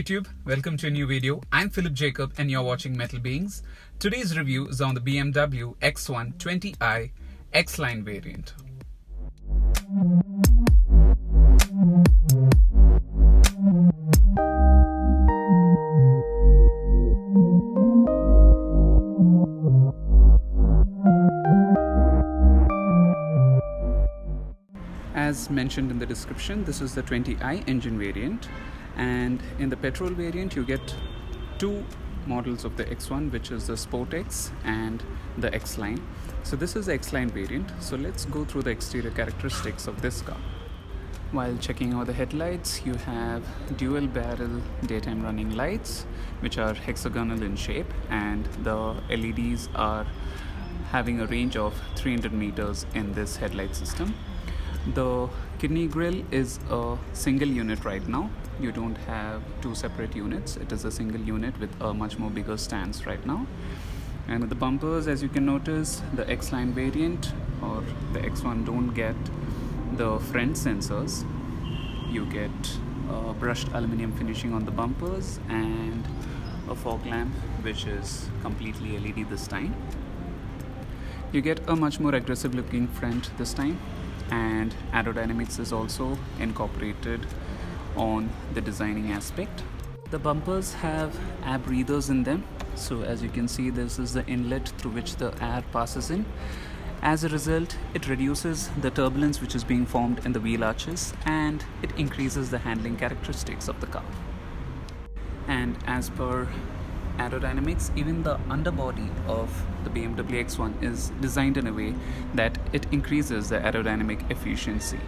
YouTube, welcome to a new video. I'm Philip Jacob and you're watching Metal Beings. Today's review is on the BMW X1 20i Xline variant. As mentioned in the description, this is the 20i engine variant, and in the petrol variant you get two models of the X1, which is the Sport X and the Xline. So this is the Xline variant. So let's go through the exterior characteristics of this car. While checking out the headlights, you have dual barrel daytime running lights which are hexagonal in shape, and the LEDs are having a range of 300 meters in this headlight system. The kidney grille is a single unit right now. You don't have two separate units. It is a single unit with a much more bigger stance right now. And the bumpers, as you can notice, the Xline variant or the X1 don't get the front sensors. You get brushed aluminum finishing on the bumpers and a fog lamp which is completely LED this time. You get a much more aggressive looking front this time, and aerodynamics is also incorporated on the designing aspect. The bumpers have air breathers in them, so as you can see, this is the inlet through which the air passes in. As a result, it reduces the turbulence which is being formed in the wheel arches, and it increases the handling characteristics of the car. And as per aerodynamics, even the underbody of the BMW X1 is designed in a way that it increases the aerodynamic efficiency.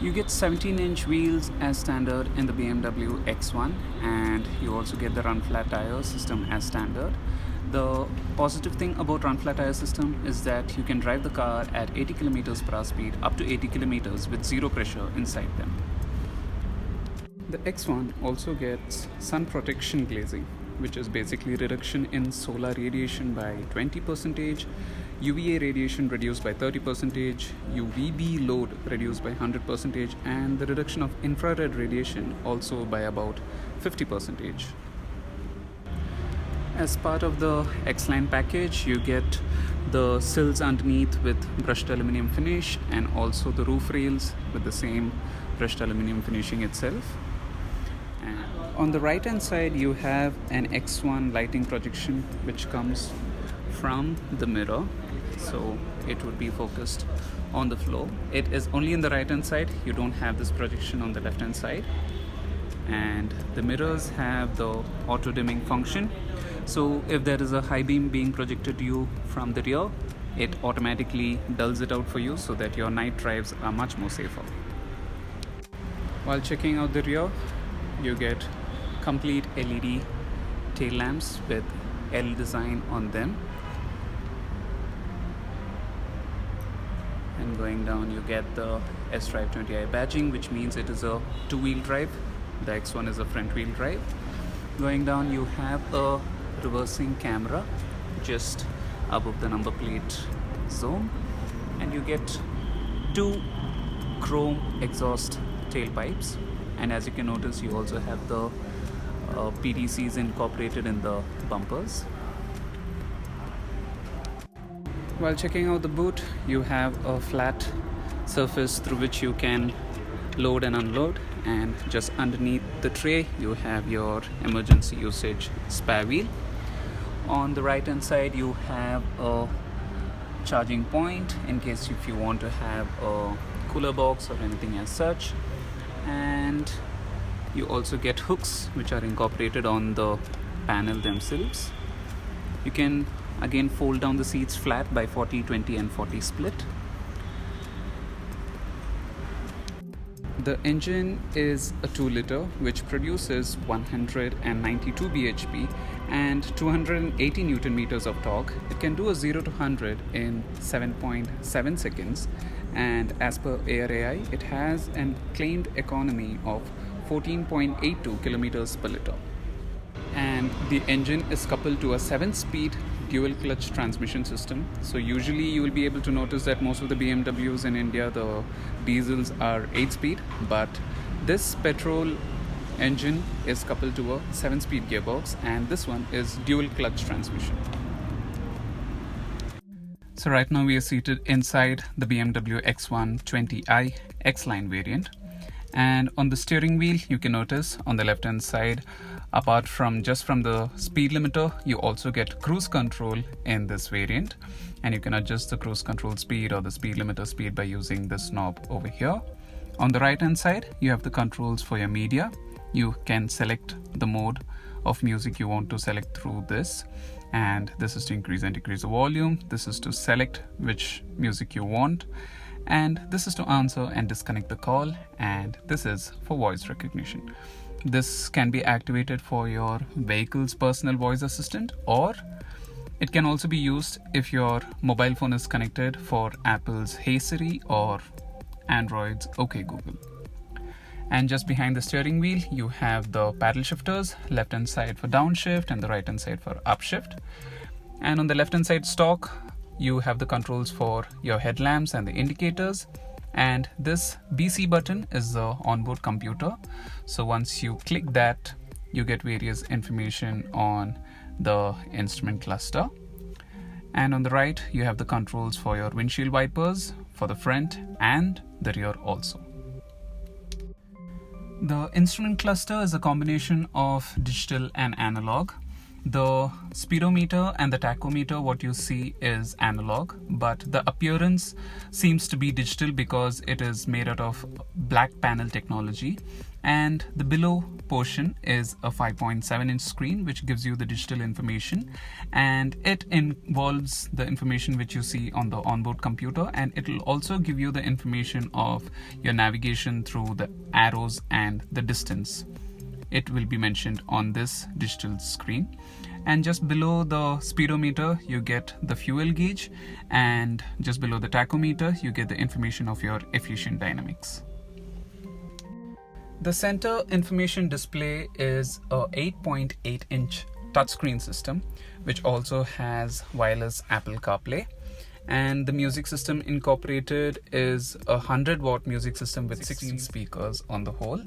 You get 17-inch wheels as standard in the BMW X1, and you also get the run flat tire system as standard. The positive thing about run flat tire system is that you can drive the car at 80 km per hour speed up to 80 km with zero pressure inside them. The X1 also gets sun protection glazing, which is basically reduction in solar radiation by 20%, UVA radiation reduced by 30%, UVB load reduced by 100%, and the reduction of infrared radiation also by about 50%. As part of the Xline package, you get the sills underneath with brushed aluminum finish, and also the roof rails with the same brushed aluminum finishing itself. On the right hand side, you have an X1 lighting projection which comes from the mirror, so it would be focused on the floor. It is only in the right hand side. You don't have this projection on the left hand side. And the mirrors have the auto dimming function, so if there is a high beam being projected to you from the rear, it automatically dulls it out for you so that your night drives are much more safer. While checking out the rear, you get complete LED tail lamps with L design on them, and going down you get the S-Drive 20i badging, which means it is a two-wheel drive. The X1 is a front wheel drive. Going down you have a reversing camera just above the number plate zone, and you get two chrome exhaust tailpipes, and as you can notice, you also have the PDCs incorporated in the bumpers. While checking out the boot, you have a flat surface through which you can load and unload, and just underneath the tray you have your emergency usage spare wheel. On the right hand side you have a charging point in case if you want to have a cooler box or anything as such, and you also get hooks which are incorporated on the panel themselves. You can again fold down the seats flat by 40, 20 and 40 split. The engine is a 2-liter which produces 192 bhp and 280 newton meters of torque. It can do a 0 to 100 in 7.7 seconds, and as per ARAI, it has an claimed economy of 14.82 kilometers per liter. And the engine is coupled to a 7-speed dual clutch transmission system. So usually you will be able to notice that most of the BMWs in India, the diesels are 8-speed, but This petrol engine is coupled to a 7-speed gearbox, and this one is dual clutch transmission. So right now we are seated inside the BMW X1 20i Xline variant, and on the steering wheel you can notice on the left hand side, apart from the speed limiter, you also get cruise control in this variant, and you can adjust the cruise control speed or the speed limiter speed by using this knob over here. On the right hand side you have the controls for your media. You can select the mode of music you want to select through this, and this is to increase and decrease the volume. This is to select which music you want, and this is to answer and disconnect the call, and this is for voice recognition. This can be activated for your vehicle's personal voice assistant, or it can also be used if your mobile phone is connected for Apple's Hey Siri or Android's OK Google. And just behind the steering wheel you have the paddle shifters, left hand side for downshift and the right hand side for upshift. And on the left hand side stock you have the controls for your headlamps and the indicators, and this BC button is the onboard computer. So once you click that, you get various information on the instrument cluster. And on the right you have the controls for your windshield wipers for the front and the rear also. The instrument cluster is a combination of digital and analog. The speedometer and the tachometer, what you see is analog, but the appearance seems to be digital because it is made out of black panel technology. And the below portion is a 5.7-inch screen which gives you the digital information, and it involves the information which you see on the onboard computer, and it will also give you the information of your navigation through the arrows and the distance. It will be mentioned on this digital screen. And just below the speedometer you get the fuel gauge, and just below the tachometer you get the information of your efficient dynamics. The center information display is a 8.8-inch touchscreen system which also has wireless Apple CarPlay, and the music system incorporated is a 100-watt music system with 16 speakers on the whole.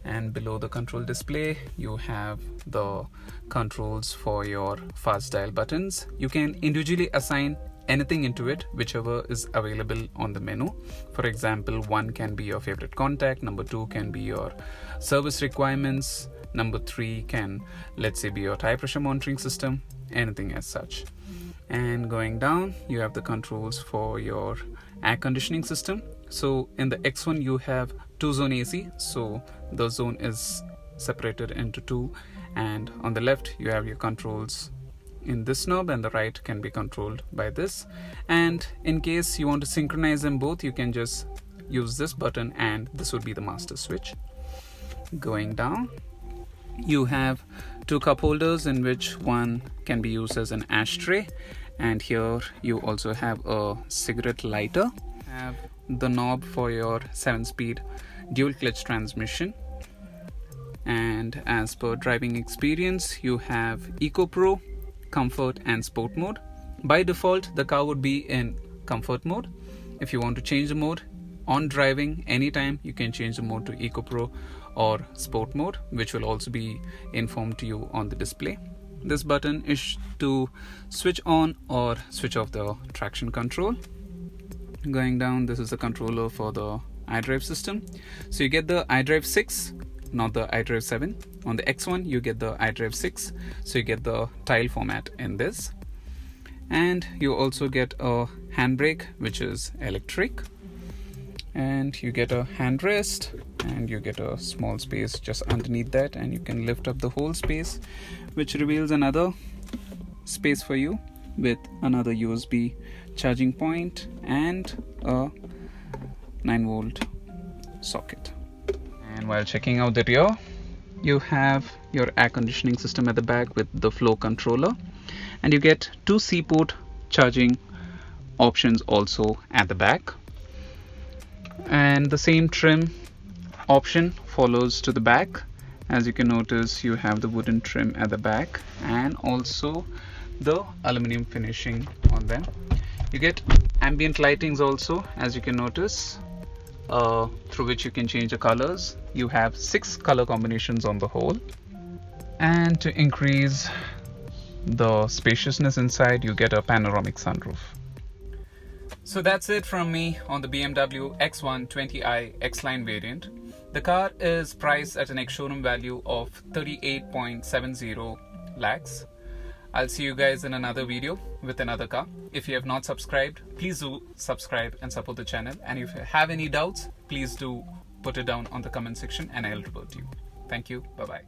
And below the control display you have the controls for your fast dial buttons. You can individually assign anything into it, whichever is available on the menu. For example, 1 can be your favorite contact, number 2 can be your service requirements, number 3 can, let's say, be your tire pressure monitoring system, anything as such. And going down you have the controls for your air conditioning system. So in the X1 you have 2-zone AC, so the zone is separated into 2, and on the left you have your controls in this knob, and the right can be controlled by this. And in case you want to synchronize them both, you can just use this button and this would be the master switch. Going down you have 2 cup holders in which one can be used as an ashtray, and here you also have a cigarette lighter. Have the knob for your 7-speed dual clutch transmission, and as per driving experience you have Eco Pro, Comfort and Sport mode. By default the car would be in Comfort mode. If you want to change the mode on driving anytime, you can change the mode to Eco Pro or Sport mode, which will also be informed to you on the display. This button is to switch on or switch off the traction control. Going down, this is the controller for the iDrive system. So you get the iDrive 6, not the iDrive 7. On the X1 you get the iDrive 6, so you get the tile format in this. And you also get a handbrake which is electric, and you get a handrest, and you get a small space just underneath that, and you can lift up the whole space, which reveals another space for you with another USB charging point and a 9-volt socket. And while checking out the rear, you have your air conditioning system at the back with the flow controller, and you get 2 C-port charging options also at the back. And the same trim option follows to the back. As you can notice, you have the wooden trim at the back and also the aluminum finishing on them. You get ambient lightings also, as you can notice, through which you can change the colors. You have 6 color combinations on the whole. And to increase the spaciousness inside, you get a panoramic sunroof. So that's it from me on the BMW X1 20i Xline variant. The car is priced at an ex-showroom value of 38.70 lakhs. I'll see you guys in another video with another car. If you have not subscribed, please do subscribe and support the channel. And if you have any doubts, please do put it down on the comment section and I'll revert to you. Thank you. Bye-bye.